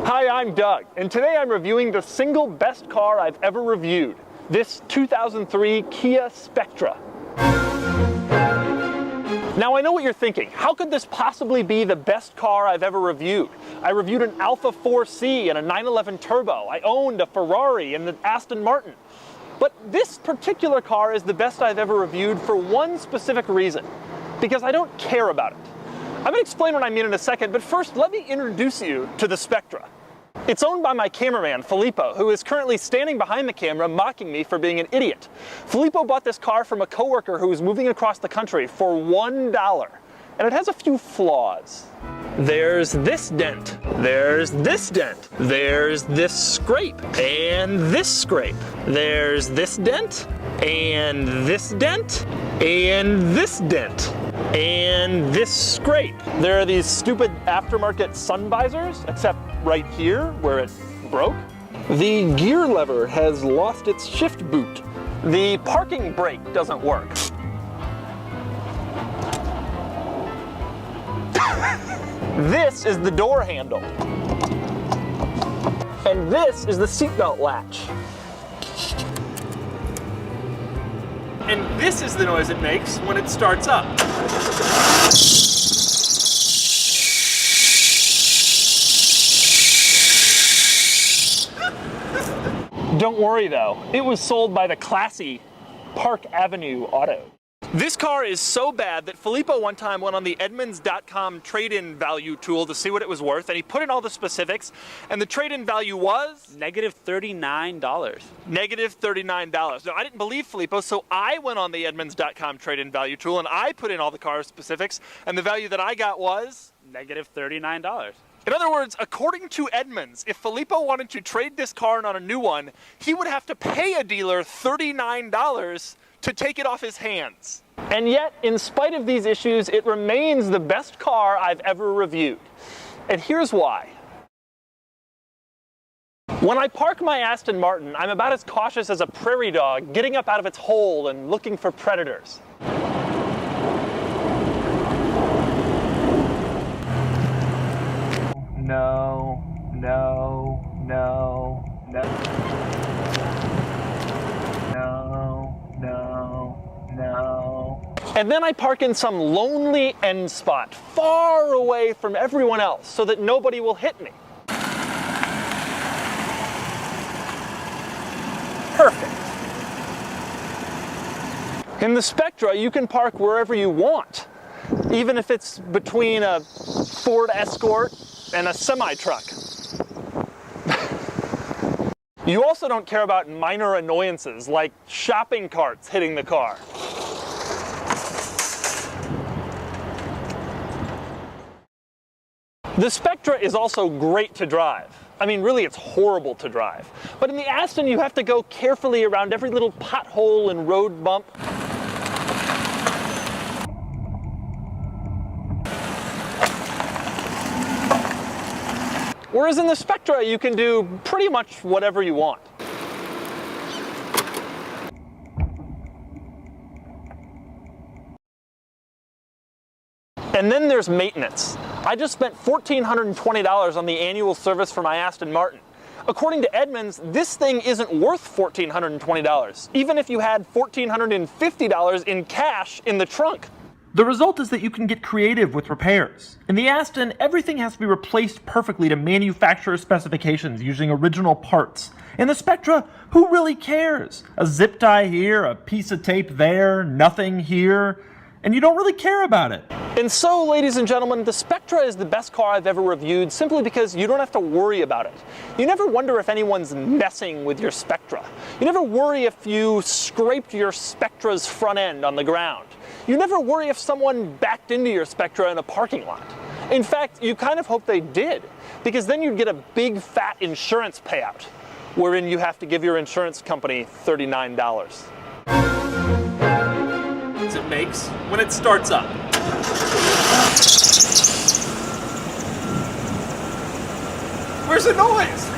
Hi, I'm Doug, and today I'm reviewing the single best car I've ever reviewed, this 2003 Kia Spectra. Now I know what you're thinking, how could this possibly be the best car I've ever reviewed? I reviewed an Alfa 4C and a 911 Turbo, I owned a Ferrari and an Aston Martin. But this particular car is the best I've ever reviewed for one specific reason, because I don't care about it. I'm going to explain what I mean in a second, but first let me introduce you to the Spectra. It's owned by my cameraman, Filippo, who is currently standing behind the camera mocking me for being an idiot. Filippo bought this car from a coworker who was moving across the country for $1, and it has a few flaws. There's this dent, there's this dent, there's this scrape, and this scrape. There's this dent, and this dent, and this dent, and this scrape. There are these stupid aftermarket sun visors, except right here where it broke. The gear lever has lost its shift boot. The parking brake doesn't work. This is the door handle. And this is the seatbelt latch. And this is the noise it makes when it starts up. Don't worry though, it was sold by the classy Park Avenue Auto. This car is so bad that Filippo one time went on the Edmunds.com trade-in value tool to see what it was worth, and he put in all the specifics, and the trade-in value was? $39. Negative $39. Now, I didn't believe Filippo, so I went on the Edmunds.com trade-in value tool, and I put in all the car specifics, and the value that I got was? Negative $39. In other words, according to Edmunds, if Filippo wanted to trade this car in on a new one, he would have to pay a dealer $39 to take it off his hands. And yet, in spite of these issues, it remains the best car I've ever reviewed. And here's why. When I park my Aston Martin, I'm about as cautious as a prairie dog getting up out of its hole and looking for predators. No. And then I park in some lonely end spot, far away from everyone else, so that nobody will hit me. Perfect. In the Spectra, you can park wherever you want, even if it's between a Ford Escort and a semi-truck. You also don't care about minor annoyances like shopping carts hitting the car. The Spectra is also great to drive. I mean, really, it's horrible to drive. But in the Aston, you have to go carefully around every little pothole and road bump. Whereas in the Spectra, you can do pretty much whatever you want. And then there's maintenance. I just spent $1,420 on the annual service for my Aston Martin. According to Edmunds, this thing isn't worth $1,420, even if you had $1,450 in cash in the trunk. The result is that you can get creative with repairs. In the Aston, everything has to be replaced perfectly to manufacturer specifications using original parts. In the Spectra, who really cares? A zip tie here, a piece of tape there, nothing here, and you don't really care about it. And so, ladies and gentlemen, the Spectra is the best car I've ever reviewed simply because you don't have to worry about it. You never wonder if anyone's messing with your Spectra. You never worry if you scraped your Spectra's front end on the ground. You never worry if someone backed into your Spectra in a parking lot. In fact, you kind of hope they did, because then you'd get a big fat insurance payout, wherein you have to give your insurance company $39. It makes when it starts up. Where's the noise?